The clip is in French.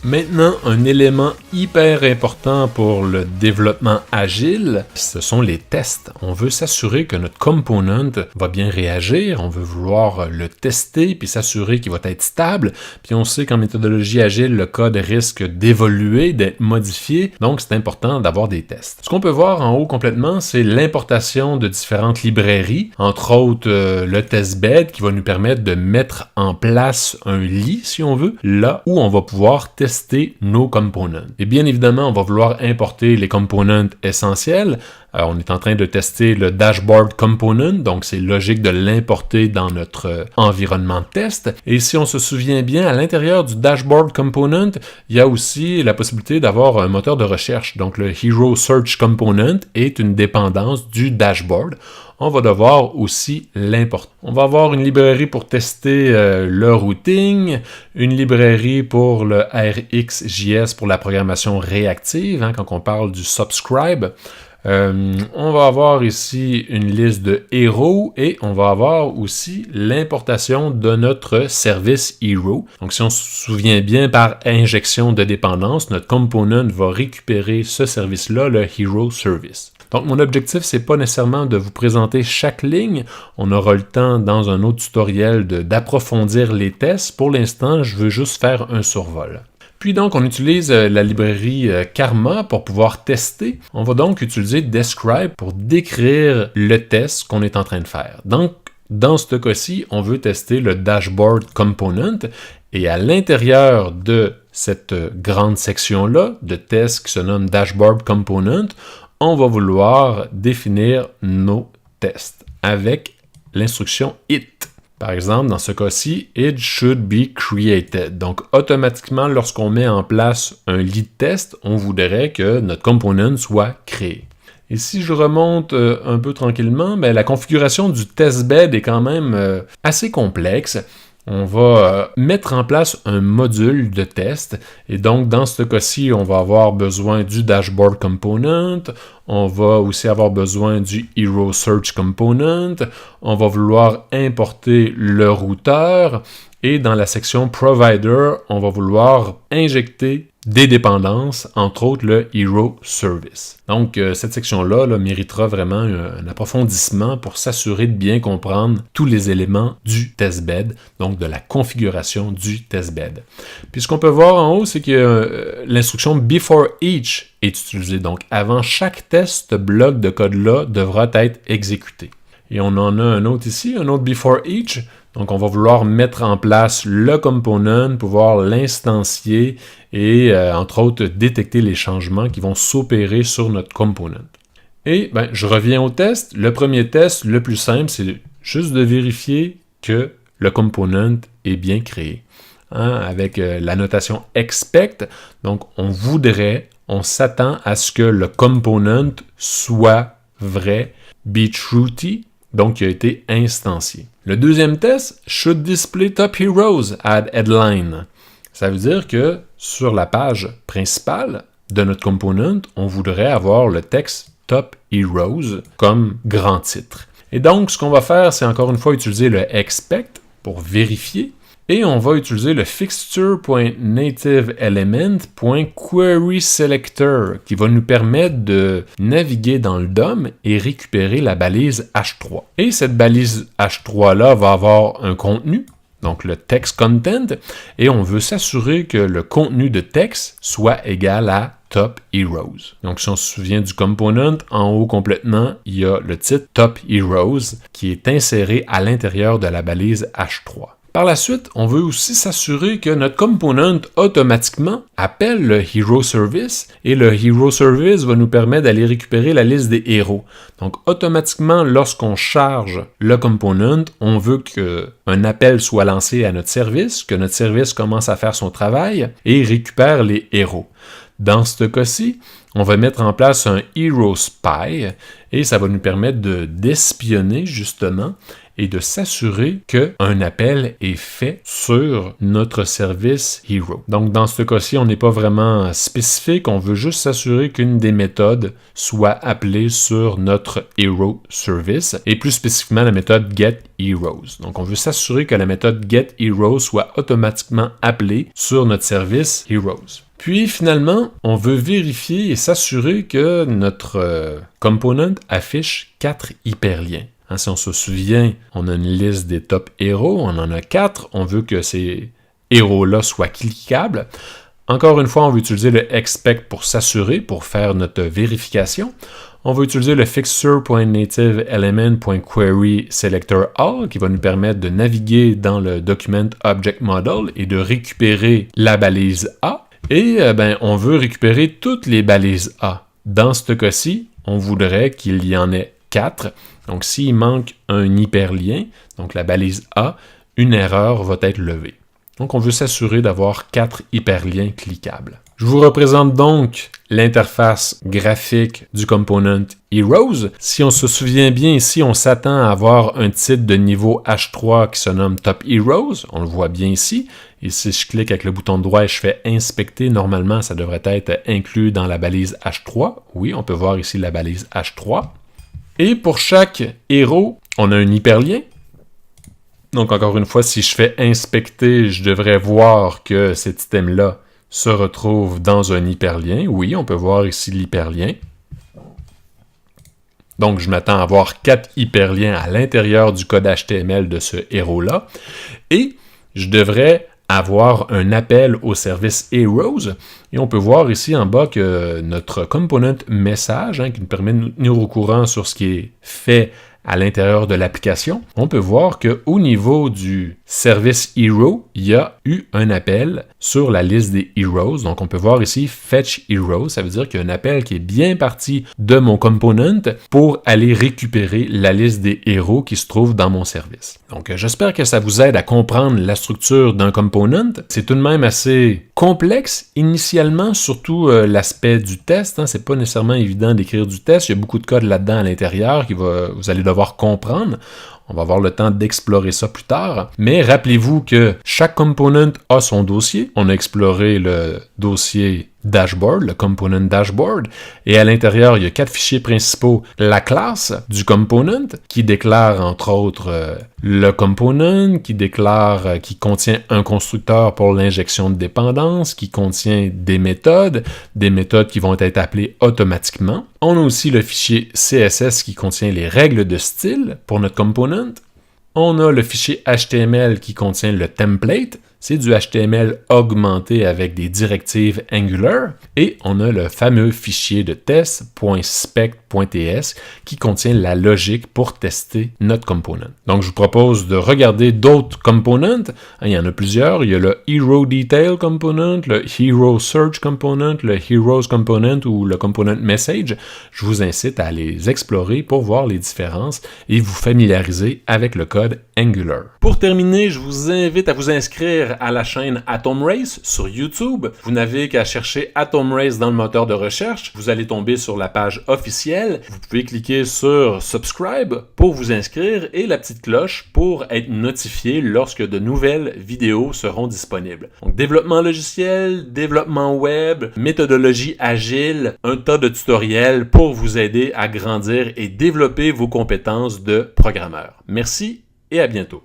Maintenant, un élément hyper important pour le développement agile, ce sont les tests. On veut s'assurer que notre component va bien réagir, on veut vouloir le tester puis s'assurer qu'il va être stable. Puis on sait qu'en méthodologie agile, le code risque d'évoluer, d'être modifié, donc c'est important d'avoir des tests. Ce qu'on peut voir en haut complètement, c'est l'importation de différentes librairies, entre autres le testbed qui va nous permettre de mettre en place un lit, si on veut, là où on va pouvoir tester nos components. Et bien évidemment, on va vouloir importer les components essentiels. On est en train de tester le dashboard component, donc c'est logique de l'importer dans notre environnement de test. Et si on se souvient bien, à l'intérieur du dashboard component, il y a aussi la possibilité d'avoir un moteur de recherche. Donc le Hero Search Component est une dépendance du dashboard. On va devoir aussi l'importer. On va avoir une librairie pour tester le routing, une librairie pour le RxJS pour la programmation réactive, quand on parle du subscribe. On va avoir ici une liste de héros et on va avoir aussi l'importation de notre service Hero. Donc si on se souvient bien, par injection de dépendance, notre component va récupérer ce service-là, le Hero Service. Donc, mon objectif, c'est pas nécessairement de vous présenter chaque ligne. On aura le temps dans un autre tutoriel d'approfondir les tests. Pour l'instant, je veux juste faire un survol. Puis donc, on utilise la librairie Karma pour pouvoir tester. On va donc utiliser Describe pour décrire le test qu'on est en train de faire. Donc, dans ce cas-ci, on veut tester le dashboard component et à l'intérieur de cette grande section-là de test qui se nomme dashboard component, on va vouloir définir nos tests avec l'instruction it. Par exemple, dans ce cas-ci, it should be created. Donc, automatiquement, lorsqu'on met en place un lead test, on voudrait que notre component soit créé. Et si je remonte un peu tranquillement, la configuration du testbed est quand même assez complexe. On va mettre en place un module de test et donc dans ce cas-ci, on va avoir besoin du dashboard component, on va aussi avoir besoin du Hero Search component, on va vouloir importer le routeur et dans la section Provider, on va vouloir injecter des dépendances, entre autres le Hero Service. Donc, cette section-là méritera vraiment un approfondissement pour s'assurer de bien comprendre tous les éléments du testbed, donc de la configuration du testbed. Puis ce qu'on peut voir en haut, c'est que l'instruction before each est utilisée. Donc, avant chaque test, ce bloc de code-là devra être exécuté. Et on en a un autre ici, un autre before each. Donc, on va vouloir mettre en place le component, pouvoir l'instancier et, entre autres, détecter les changements qui vont s'opérer sur notre component. Et, je reviens au test. Le premier test, le plus simple, c'est juste de vérifier que le component est bien créé. Avec la notation expect, donc on s'attend à ce que le component soit vrai, be truthy, donc qui a été instancié. Le deuxième test, should display top heroes at headline. Ça veut dire que sur la page principale de notre component, on voudrait avoir le texte top heroes comme grand titre. Et donc, ce qu'on va faire, c'est encore une fois utiliser le expect pour vérifier. Et on va utiliser le fixture.nativeElement.querySelector qui va nous permettre de naviguer dans le DOM et récupérer la balise H3. Et cette balise H3-là va avoir un contenu, donc le text content, et on veut s'assurer que le contenu de texte soit égal à Top Heroes. Donc, si on se souvient du component, en haut complètement, il y a le titre Top Heroes qui est inséré à l'intérieur de la balise H3. Par la suite, on veut aussi s'assurer que notre component automatiquement appelle le Hero Service et le Hero Service va nous permettre d'aller récupérer la liste des héros. Donc automatiquement, lorsqu'on charge le component, on veut qu'un appel soit lancé à notre service, que notre service commence à faire son travail et récupère les héros. Dans ce cas-ci, on va mettre en place un Hero Spy et ça va nous permettre d'espionner justement et de s'assurer qu'un appel est fait sur notre service Hero. Donc, dans ce cas-ci, on n'est pas vraiment spécifique, on veut juste s'assurer qu'une des méthodes soit appelée sur notre Hero service, et plus spécifiquement la méthode getHeroes. Donc, on veut s'assurer que la méthode getHeroes soit automatiquement appelée sur notre service Heroes. Puis finalement, on veut vérifier et s'assurer que notre component affiche 4 hyperliens. Si on se souvient, on a une liste des top héros, on en a 4, on veut que ces héros-là soient cliquables. Encore une fois, on veut utiliser le expect pour s'assurer, pour faire notre vérification. On va utiliser le fixer.nativeElement.querySelectorAll qui va nous permettre de naviguer dans le Document Object Model et de récupérer la balise A. Et on veut récupérer toutes les balises A. Dans ce cas-ci, on voudrait qu'il y en ait 4. Donc, s'il manque un hyperlien, donc la balise A, une erreur va être levée. Donc, on veut s'assurer d'avoir 4 hyperliens cliquables. Je vous représente donc l'interface graphique du component Heroes. Si on se souvient bien ici, on s'attend à avoir un titre de niveau H3 qui se nomme Top Heroes. On le voit bien ici. Et si je clique avec le bouton droit et je fais inspecter, normalement, ça devrait être inclus dans la balise H3. Oui, on peut voir ici la balise H3. Et pour chaque héros, on a un hyperlien. Donc, encore une fois, si je fais inspecter, je devrais voir que cet item-là se retrouve dans un hyperlien. Oui, on peut voir ici l'hyperlien. Donc, je m'attends à avoir 4 hyperliens à l'intérieur du code HTML de ce héros-là. Et je devrais avoir un appel au service Heroes. Et on peut voir ici en bas que notre component message, qui nous permet de nous tenir au courant sur ce qui est fait à l'intérieur de l'application, on peut voir qu'au niveau du service Hero, il y a eu un appel sur la liste des Heroes. Donc, on peut voir ici Fetch Heroes. Ça veut dire qu'il y a un appel qui est bien parti de mon component pour aller récupérer la liste des héros qui se trouvent dans mon service. Donc, j'espère que ça vous aide à comprendre la structure d'un component. C'est tout de même assez complexe initialement, surtout l'aspect du test. C'est pas nécessairement évident d'écrire du test. Il y a beaucoup de code là-dedans à l'intérieur vous allez devoir comprendre. On va avoir le temps d'explorer ça plus tard. Mais rappelez-vous que chaque component a son dossier. On a exploré le dossier dashboard, le component dashboard. Et à l'intérieur, il y a 4 fichiers principaux. La classe du component qui déclare entre autres le component, qui contient un constructeur pour l'injection de dépendance, qui contient des méthodes qui vont être appelées automatiquement. On a aussi le fichier CSS qui contient les règles de style pour notre component. On a le fichier HTML qui contient le template. C'est du HTML augmenté avec des directives Angular. Et on a le fameux fichier de test.spec.ts qui contient la logique pour tester notre component. Donc, je vous propose de regarder d'autres components. Il y en a plusieurs. Il y a le Hero Detail Component, le Hero Search Component, le Heroes Component ou le Component Message. Je vous incite à les explorer pour voir les différences et vous familiariser avec le code Angular. Pour terminer, je vous invite à vous inscrire à la chaîne Atom Race sur YouTube. Vous n'avez qu'à chercher Atom Race dans le moteur de recherche. Vous allez tomber sur la page officielle. Vous pouvez cliquer sur Subscribe pour vous inscrire et la petite cloche pour être notifié lorsque de nouvelles vidéos seront disponibles. Donc, développement logiciel, développement web, méthodologie agile, un tas de tutoriels pour vous aider à grandir et développer vos compétences de programmeur. Merci et à bientôt.